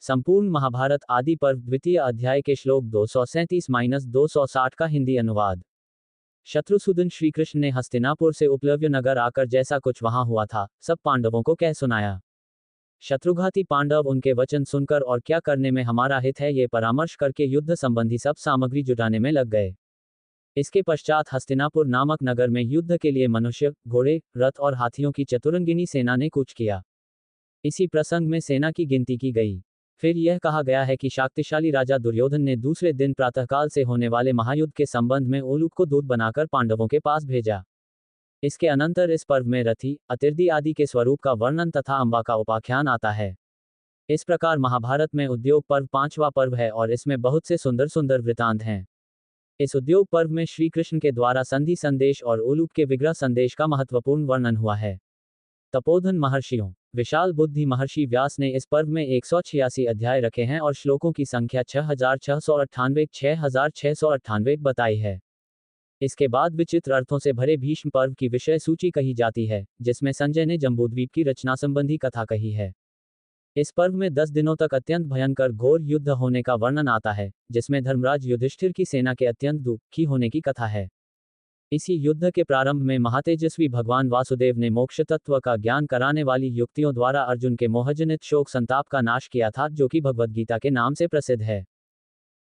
संपूर्ण महाभारत आदि पर्व द्वितीय अध्याय के श्लोक 237-260 का हिंदी अनुवाद। शत्रुसूदन श्रीकृष्ण ने हस्तिनापुर से उपलव्य नगर आकर जैसा कुछ वहां हुआ था सब पांडवों को कह सुनाया। शत्रुघाती पांडव उनके वचन सुनकर और क्या करने में हमारा हित है ये परामर्श करके युद्ध संबंधी सब सामग्री जुटाने में लग गए। इसके पश्चात हस्तिनापुर नामक नगर में युद्ध के लिए मनुष्य, घोड़े, रथ और हाथियों की चतुरंगिनी सेना ने कूच किया। इसी प्रसंग में सेना की गिनती की गई। फिर यह कहा गया है कि शक्तिशाली राजा दुर्योधन ने दूसरे दिन प्रातःकाल से होने वाले महायुद्ध के संबंध में ओलूक को दूत बनाकर पांडवों के पास भेजा। इसके अनंतर इस पर्व में रथी, अतिरथी आदि के स्वरूप का वर्णन तथा अंबा का उपाख्यान आता है। इस प्रकार महाभारत में उद्योग पर्व पांचवा पर्व है और इसमें बहुत से सुंदर सुंदर वृतांत हैं। इस उद्योग पर्व में श्री कृष्ण के द्वारा संधि संदेश और ओलूक के विग्रह संदेश का महत्वपूर्ण वर्णन हुआ है। तपोधन महर्षियों, विशाल बुद्धि महर्षि व्यास ने इस पर्व में 186 अध्याय रखे हैं और श्लोकों की संख्या 6698 बताई है। इसके बाद विचित्र अर्थों से भरे भीष्म पर्व की विषय सूची कही जाती है, जिसमें संजय ने जम्बूद्वीप की रचना संबंधी कथा कही है। इस पर्व में 10 दिनों तक अत्यंत भयंकर घोर युद्ध होने का वर्णन आता है, जिसमें धर्मराज युधिष्ठिर की सेना के अत्यंत दुखी होने की कथा है। इसी युद्ध के प्रारंभ में महातेजस्वी भगवान वासुदेव ने मोक्ष तत्व का ज्ञान कराने वाली युक्तियों द्वारा अर्जुन के मोहजनित शोक संताप का नाश किया था, जो कि भगवद्गीता के नाम से प्रसिद्ध है।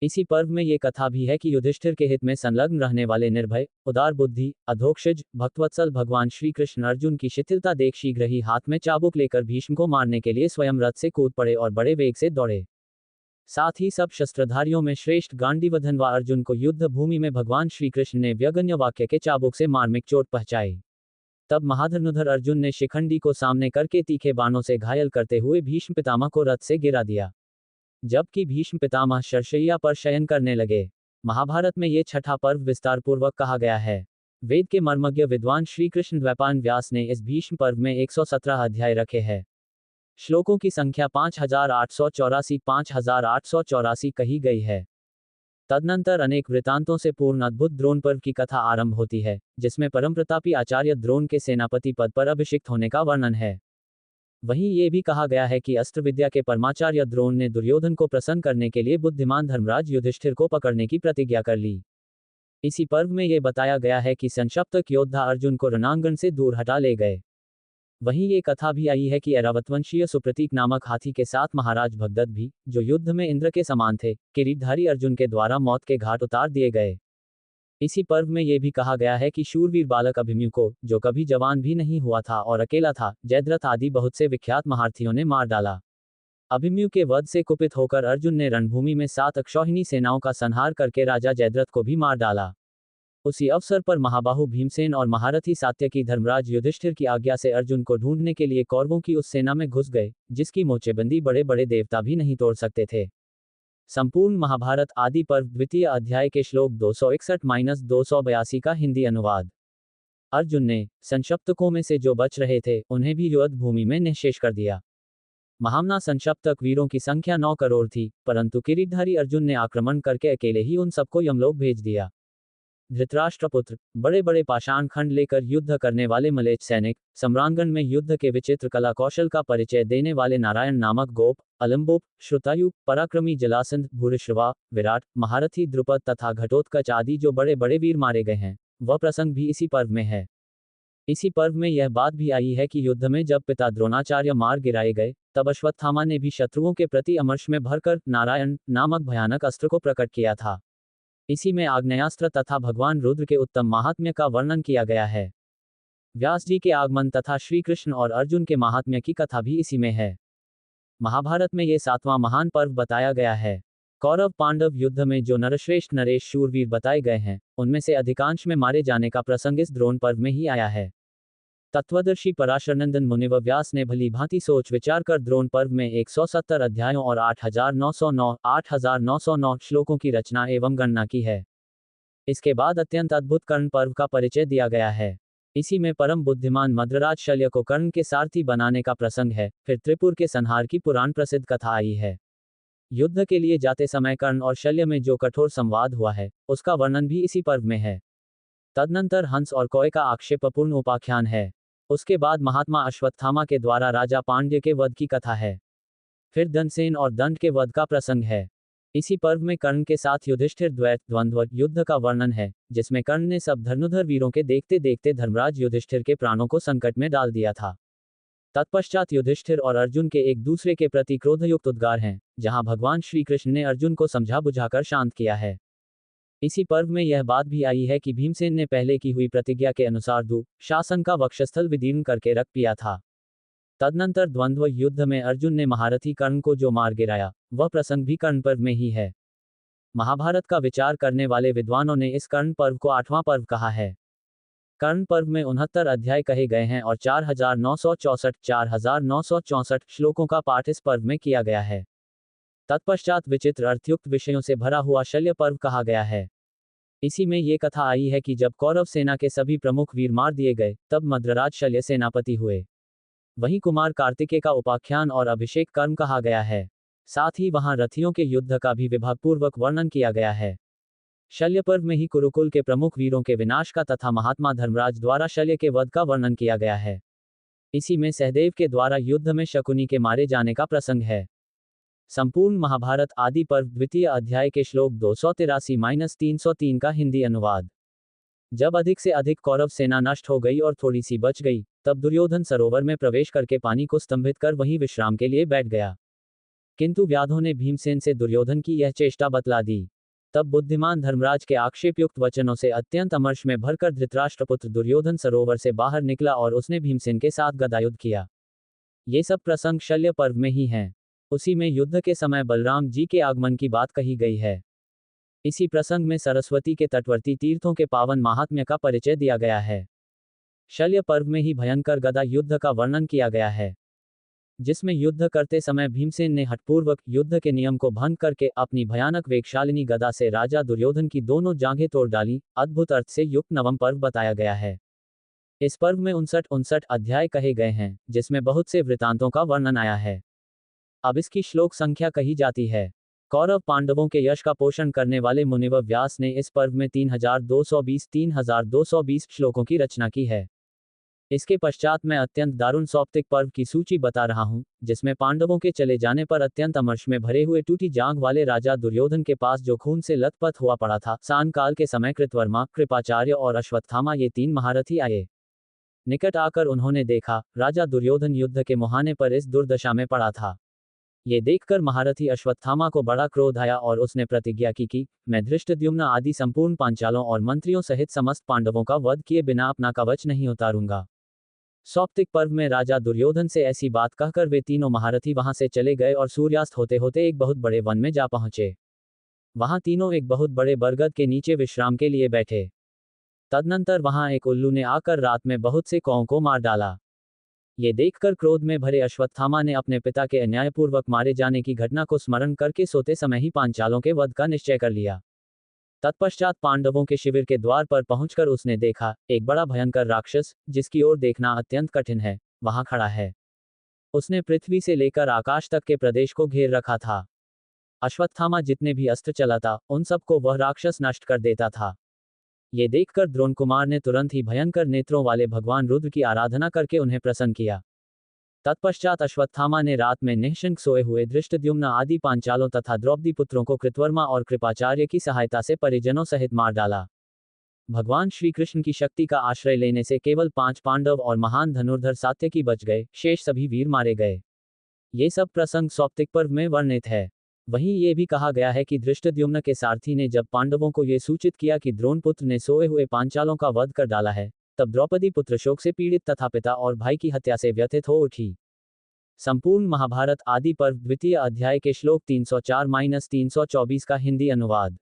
इसी पर्व में ये कथा भी है कि युधिष्ठिर के हित में संलग्न रहने वाले निर्भय, उदार बुद्धि, अधोक्षज, भक्तवत्सल भगवान श्री कृष्ण अर्जुन की शिथिलता देख शीघ्र ही हाथ में चाबुक लेकर भीष्म को मारने के लिए स्वयं रथ से कूद पड़े और बड़े वेग से दौड़े। साथ ही सब शस्त्रधारियों में श्रेष्ठ गांडीवधन व अर्जुन को युद्ध भूमि में भगवान श्री कृष्ण ने व्यगन्य वाक्य के चाबुक से मार्मिक चोट पहुंचाई। तब महाधनुधर अर्जुन ने शिखंडी को सामने करके तीखे बाणों से घायल करते हुए भीष्म पितामह को रथ से गिरा दिया, जबकि भीष्म पितामह शरशैया पर शयन करने लगे। महाभारत में ये छठा पर्व विस्तार पूर्वक कहा गया है। वेद के मर्मज्ञ विद्वान श्री कृष्ण द्वैपायन व्यास ने इस भीष्म पर्व में 117 अध्याय रखे हैं। श्लोकों की संख्या 5884 कही गई है। तदनंतर अनेक वृतांतों से पूर्ण अद्भुत द्रोण पर्व की कथा आरंभ होती है, जिसमें परमप्रतापी आचार्य द्रोण के सेनापति पद पर अभिषिक्त होने का वर्णन है। वहीं ये भी कहा गया है कि अस्त्र विद्या के परमाचार्य द्रोण ने दुर्योधन को प्रसन्न करने के लिए बुद्धिमान धर्मराज युधिष्ठिर को पकड़ने की प्रतिज्ञा कर ली। इसी पर्व में ये बताया गया है कि संक्षप्तक योद्धा अर्जुन को रणांगण से दूर हटा ले गए। वहीं ये कथा भी आई है कि ऐरावतवंशीय सुप्रतीक नामक हाथी के साथ महाराज भगदत्त भी, जो युद्ध में इंद्र के समान थे, किरीटधारी अर्जुन के द्वारा मौत के घाट उतार दिए गए। इसी पर्व में ये भी कहा गया है कि शूरवीर बालक अभिमन्यु को, जो कभी जवान भी नहीं हुआ था और अकेला था, जयद्रथ आदि बहुत से विख्यात महारथियों ने मार डाला। अभिमन्यु के वध से कुपित होकर अर्जुन ने रणभूमि में 7 अक्षौहिणी सेनाओं का संहार करके राजा जयद्रथ को भी मार डाला। उसी अवसर पर महाबाहु भीमसेन और महारथी सात्यकी धर्मराज युधिष्ठिर की आज्ञा से अर्जुन को ढूंढने के लिए कौरवों की उस सेना में घुस गए, जिसकी मोर्चेबंदी बड़े बड़े देवता भी नहीं तोड़ सकते थे। संपूर्ण महाभारत आदि पर्व द्वितीय अध्याय के श्लोक 261-282 का हिंदी अनुवाद। अर्जुन ने संशप्तकों में से जो बच रहे थे उन्हें भी युद्ध भूमि में निःशेष कर दिया। महामना संशप्तक वीरों की संख्या 9 करोड़ थी, परंतु किरीटधारी अर्जुन ने आक्रमण करके अकेले ही उन सबको यमलोक भेज दिया। धृतराष्ट्रपुत्र, बड़े बड़े पाषाण खंड लेकर युद्ध करने वाले मलेच्छ सैनिक, सम्रांगण में युद्ध के विचित्र कला कौशल का परिचय देने वाले नारायण नामक गोप, अलंबोप, श्रुतायु, पराक्रमी जलासंध, भूरिश्रवा, विराट, महारथी द्रुपद तथा घटोत्कच आदि जो बड़े बड़े वीर मारे गए हैं, वह प्रसंग भी इसी पर्व में है। इसी पर्व में यह बात भी आई है कि युद्ध में जब पिता द्रोणाचार्य मार गिराए गए, तब अश्वत्थामा ने भी शत्रुओं के प्रति अमर्ष में भरकर नारायण नामक भयानक अस्त्र को प्रकट किया था। इसी में आग्नेयास्त्र तथा भगवान रुद्र के उत्तम महात्म्य का वर्णन किया गया है। व्यास जी के आगमन तथा श्री कृष्ण और अर्जुन के महात्म्य की कथा भी इसी में है। महाभारत में ये 7वां महान पर्व बताया गया है। कौरव पांडव युद्ध में जो नरश्रेष्ठ नरेश शूरवीर बताए गए हैं, उनमें से अधिकांश में मारे जाने का प्रसंग इस द्रोण पर्व में ही आया है। तत्वदर्शी पराशरनंदन मुनिव व्यास ने भली भांति सोच विचार कर द्रोण पर्व में 170 अध्यायों और 8909 श्लोकों की रचना एवं गणना की है। इसके बाद अत्यंत अद्भुत कर्ण पर्व का परिचय दिया गया है। इसी में परम बुद्धिमान मद्रराज शल्य को कर्ण के सारथी बनाने का प्रसंग है। फिर त्रिपुर के संहार की पुराण प्रसिद्ध कथा आई है। युद्ध के लिए जाते समय कर्ण और शल्य में जो कठोर संवाद हुआ है, उसका वर्णन भी इसी पर्व में है। तदनंतर हंस और कौए का आक्षेपपूर्ण उपाख्यान है। उसके बाद महात्मा अश्वत्थामा के द्वारा राजा पांड्य के वध की कथा है। फिर धनसेन और दंड के वध का प्रसंग है। इसी पर्व में कर्ण के साथ युधिष्ठिर द्वैत द्वंद्व युद्ध का वर्णन है, जिसमें कर्ण ने सब धनुर्धर वीरों के देखते देखते धर्मराज युधिष्ठिर के प्राणों को संकट में डाल दिया था। तत्पश्चात युधिष्ठिर और अर्जुन के एक दूसरे के प्रति क्रोधयुक्त उद्गार हैं, जहां भगवान श्री कृष्ण ने अर्जुन को समझा बुझाकर शांत किया है। इसी पर्व में यह बात भी आई है कि भीमसेन ने पहले की हुई प्रतिज्ञा के अनुसार शासन का वक्षस्थल विदीर्ण करके रख पिया था। तदनंतर द्वंद्व युद्ध में अर्जुन ने महारथी कर्ण को जो मार गिराया, वह प्रसंग भी कर्ण पर्व में ही है। महाभारत का विचार करने वाले विद्वानों ने इस कर्ण पर्व को 8वां पर्व कहा है। कर्ण पर्व में 69 अध्याय कहे गए हैं और 4964 श्लोकों का पाठ इस पर्व में किया गया है। तत्पश्चात विचित्र अर्थयुक्त विषयों से भरा हुआ शल्य पर्व कहा गया है। इसी में ये कथा आई है कि जब कौरव सेना के सभी प्रमुख वीर मार दिए गए, तब मद्रराज शल्य सेनापति हुए। वहीं कुमार कार्तिकेय का उपाख्यान और अभिषेक कर्म कहा गया है। साथ ही वहां रथियों के युद्ध का भी विभागपूर्वक वर्णन किया गया है। शल्य पर्व में ही कुरुकुल के प्रमुख वीरों के विनाश का तथा महात्मा धर्मराज द्वारा शल्य के वध का वर्णन किया गया है। इसी में सहदेव के द्वारा युद्ध में शकुनी के मारे जाने का प्रसंग है। संपूर्ण महाभारत आदि पर्व द्वितीय अध्याय के श्लोक 283-303 का हिंदी अनुवाद। जब अधिक से अधिक कौरव सेना नष्ट हो गई और थोड़ी सी बच गई, तब दुर्योधन सरोवर में प्रवेश करके पानी को स्तंभित कर वहीं विश्राम के लिए बैठ गया। किंतु व्याधों ने भीमसेन से दुर्योधन की यह चेष्टा बतला दी। तब बुद्धिमान धर्मराज के आक्षेपयुक्त वचनों से अत्यंत अमर्ष में भरकर धृतराष्ट्रपुत्र दुर्योधन सरोवर से बाहर निकला और उसने भीमसेन के साथ गदायुद्ध किया। ये सब प्रसंग शल्य पर्व में ही हैं। उसी में युद्ध के समय बलराम जी के आगमन की बात कही गई है। इसी प्रसंग में सरस्वती के तटवर्ती तीर्थों के पावन महात्म्य का परिचय दिया गया है। शल्य पर्व में ही भयंकर गदा युद्ध का वर्णन किया गया है, जिसमें युद्ध करते समय भीमसेन ने हठपूर्वक युद्ध के नियम को भंग करके अपनी भयानक वेगशालिनी गदा से राजा दुर्योधन की दोनों जांघें तोड़ डाली। अद्भुत अर्थ से युक्त नवम पर्व बताया गया है। इस पर्व में 59 अध्याय कहे गए हैं, जिसमें बहुत से वृतांतों का वर्णन आया है। अब इसकी श्लोक संख्या कही जाती है। कौरव पांडवों के यश का पोषण करने वाले मुनिवर व्यास ने इस पर्व में 3220 श्लोकों की रचना की है। इसके पश्चात मैं अत्यंत दारुण सौप्तिक पर्व की सूची बता रहा हूं, जिसमें पांडवों के चले जाने पर अत्यंत अमर्ष में भरे हुए टूटी जांघ वाले राजा दुर्योधन के पास जो खून से लथपथ हुआ पड़ा था, सान काल के समय कृतवर्मा, कृपाचार्य और अश्वत्थामा ये 3 महारथी आए। निकट आकर उन्होंने देखा, राजा दुर्योधन युद्ध के मुहाने पर इस दुर्दशा में पड़ा था। ये देखकर महारथी अश्वत्थामा को बड़ा क्रोध आया और उसने प्रतिज्ञा की कि मैं धृष्टद्युम्न आदि संपूर्ण पांचालों और मंत्रियों सहित समस्त पांडवों का वध किए बिना अपना कवच नहीं उतारूंगा। सौप्तिक पर्व में राजा दुर्योधन से ऐसी बात कहकर वे तीनों महारथी वहां से चले गए और सूर्यास्त होते होते एक बहुत बड़े वन में जा पहुंचे। वहां तीनों एक बहुत बड़े बरगद के नीचे विश्राम के लिए बैठे। तदनंतर वहां एक उल्लू ने आकर रात में बहुत से कौओं को मार डाला। ये देखकर क्रोध में भरे अश्वत्थामा ने अपने पिता के अन्यायपूर्वक मारे जाने की घटना को स्मरण करके सोते समय ही पांचालों के वध का निश्चय कर लिया। तत्पश्चात पांडवों के शिविर के द्वार पर पहुंचकर उसने देखा, एक बड़ा भयंकर राक्षस, जिसकी ओर देखना अत्यंत कठिन है, वहां खड़ा है। उसने पृथ्वी से लेकर आकाश तक के प्रदेश को घेर रखा था। अश्वत्थामा जितने भी अस्त्र चलाता, उन सबको वह राक्षस नष्ट कर देता था। ये देखकर द्रोण कुमार ने तुरंत ही भयंकर नेत्रों वाले भगवान रुद्र की आराधना करके उन्हें प्रसन्न किया। तत्पश्चात अश्वत्थामा ने रात में निःशंक सोए हुए धृष्टद्युम्न आदि पांचालों तथा द्रौपदी पुत्रों को कृतवर्मा और कृपाचार्य की सहायता से परिजनों सहित मार डाला। भगवान श्री कृष्ण की शक्ति का आश्रय लेने से केवल 5 पांडव और महान धनुर्धर सात्यकी बच गए, शेष सभी वीर मारे गए। ये सब प्रसंग सौप्तिक पर्व में वर्णित है। वहीं ये भी कहा गया है कि धृष्टद्युम्न के सारथी ने जब पांडवों को ये सूचित किया कि द्रोणपुत्र ने सोए हुए पांचालों का वध कर डाला है, तब द्रौपदी पुत्र शोक से पीड़ित तथा पिता और भाई की हत्या से व्यथित हो उठी। संपूर्ण महाभारत आदि पर्व द्वितीय अध्याय के श्लोक 304-324 का हिंदी अनुवाद।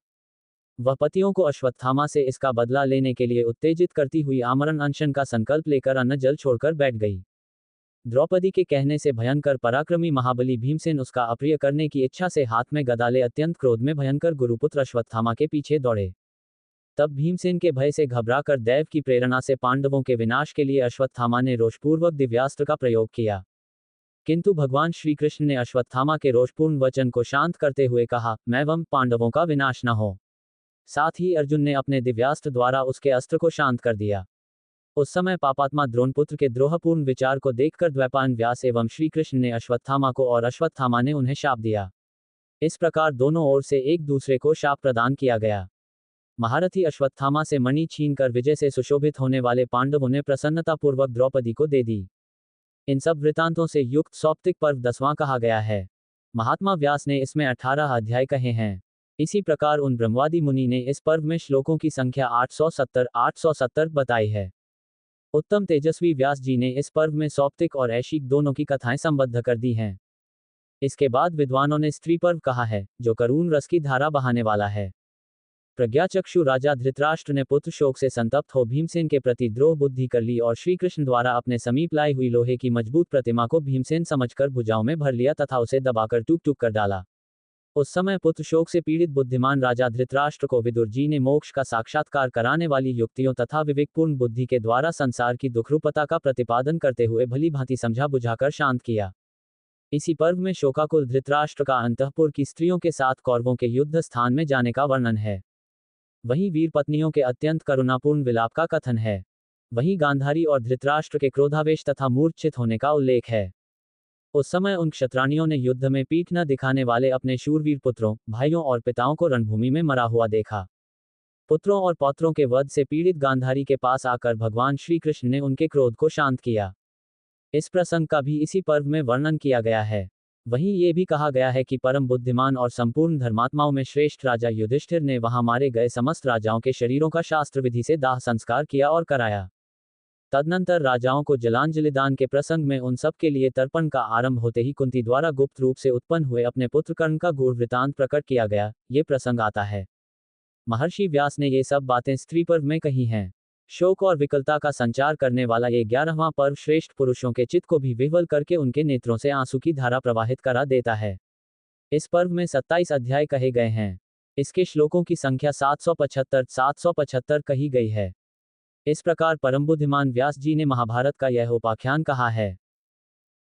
वह पतियों को अश्वत्थामा से इसका बदला लेने के लिए उत्तेजित करती हुई आमरण अनशन का संकल्प लेकर अन्न जल छोड़कर बैठ गई। द्रौपदी के कहने से भयंकर पराक्रमी महाबली भीमसेन उसका अप्रिय करने की इच्छा से हाथ में गदा ले अत्यंत क्रोध में भयंकर गुरुपुत्र अश्वत्थामा के पीछे दौड़े। तब भीमसेन के भय से घबराकर दैव की प्रेरणा से पांडवों के विनाश के लिए अश्वत्थामा ने रोषपूर्वक दिव्यास्त्र का प्रयोग किया। किंतु भगवान श्री कृष्ण ने अश्वत्थामा के रोषपूर्ण वचन को शांत करते हुए कहा, मैं वम पांडवों का विनाश न हो। साथ ही अर्जुन ने अपने दिव्यास्त्र द्वारा उसके अस्त्र को शांत कर दिया। उस समय पापात्मा द्रोणपुत्र के द्रोहपूर्ण विचार को देखकर द्वैपायन व्यास एवं श्री कृष्ण ने अश्वत्थामा को और अश्वत्थामा ने उन्हें शाप दिया। इस प्रकार दोनों ओर से एक दूसरे को शाप प्रदान किया गया। महारथी अश्वत्थामा से मणि छीनकर विजय से सुशोभित होने वाले पांडवों ने प्रसन्नतापूर्वक द्रौपदी को दे दी। इन सब वृतांतों से युक्त सौप्तिक पर्व 10वां कहा गया है। महात्मा व्यास ने इसमें 18 अध्याय कहे हैं। इसी प्रकार उन ब्रह्मवादी मुनि ने इस पर्व में श्लोकों की संख्या 870 बताई है। उत्तम तेजस्वी व्यास जी ने इस पर्व में सौप्तिक और ऐशिक दोनों की कथाएं संबद्ध कर दी हैं। इसके बाद विद्वानों ने स्त्री पर्व कहा है, जो करुण रस की धारा बहाने वाला है। प्रज्ञाचक्षु राजा धृतराष्ट्र ने पुत्र शोक से संतप्त हो भीमसेन के प्रति द्रोह बुद्धि कर ली और श्री कृष्ण द्वारा अपने समीप लाई हुई लोहे की मजबूत प्रतिमा को भीमसेन समझकर भुजाओं में भर लिया तथा उसे दबाकर टूक टूक कर डाला। उस समय पुत्र शोक से पीड़ित बुद्धिमान राजा धृतराष्ट्र को विदुर जी ने मोक्ष का साक्षात्कार कराने वाली युक्तियों तथा विवेकपूर्ण बुद्धि के द्वारा संसार की दुखरूपता का प्रतिपादन करते हुए भली भांति समझा बुझाकर शांत किया। इसी पर्व में शोकाकुल धृतराष्ट्र का अंतःपुर की स्त्रियों के साथ कौरवों के युद्ध स्थान में जाने का वर्णन है। वहीं वीर पत्नियों के अत्यंत करुणापूर्ण विलाप का कथन है। वहीं गांधारी और धृतराष्ट्र के क्रोधावेश तथा मूर्छित होने का उल्लेख है। उस समय उन क्षत्राणियों ने युद्ध में पीठ न दिखाने वाले अपने शूरवीर पुत्रों, भाइयों और पिताओं को रणभूमि में मरा हुआ देखा। पुत्रों और पौत्रों के वध से पीड़ित गांधारी के पास आकर भगवान श्री कृष्ण ने उनके क्रोध को शांत किया। इस प्रसंग का भी इसी पर्व में वर्णन किया गया है। वहीं ये भी कहा गया है कि परम बुद्धिमान और संपूर्ण धर्मात्माओं में श्रेष्ठ राजा युधिष्ठिर ने वहां मारे गए समस्त राजाओं के शरीरों का शास्त्र विधि से दाह संस्कार किया और कराया। तदनंतर राजाओं को जलांजलि दान के प्रसंग में उन सब के लिए तर्पण का आरंभ होते ही कुंती द्वारा गुप्त रूप से उत्पन्न हुए अपने पुत्र कर्ण का गूढ़ वृतांत प्रकट किया गया। ये प्रसंग आता है। महर्षि व्यास ने ये सब बातें स्त्री पर्व में कही हैं। शोक और विकलता का संचार करने वाला ये 11वां पर्व श्रेष्ठ पुरुषों के चित्त को भी विह्वल करके उनके नेत्रों से आंसू की धारा प्रवाहित करा देता है। इस पर्व में 27 अध्याय कहे गए हैं। इसके श्लोकों की संख्या 775 कही गई है। इस प्रकार परम बुद्धिमान व्यास जी ने महाभारत का यह उपाख्यान कहा है।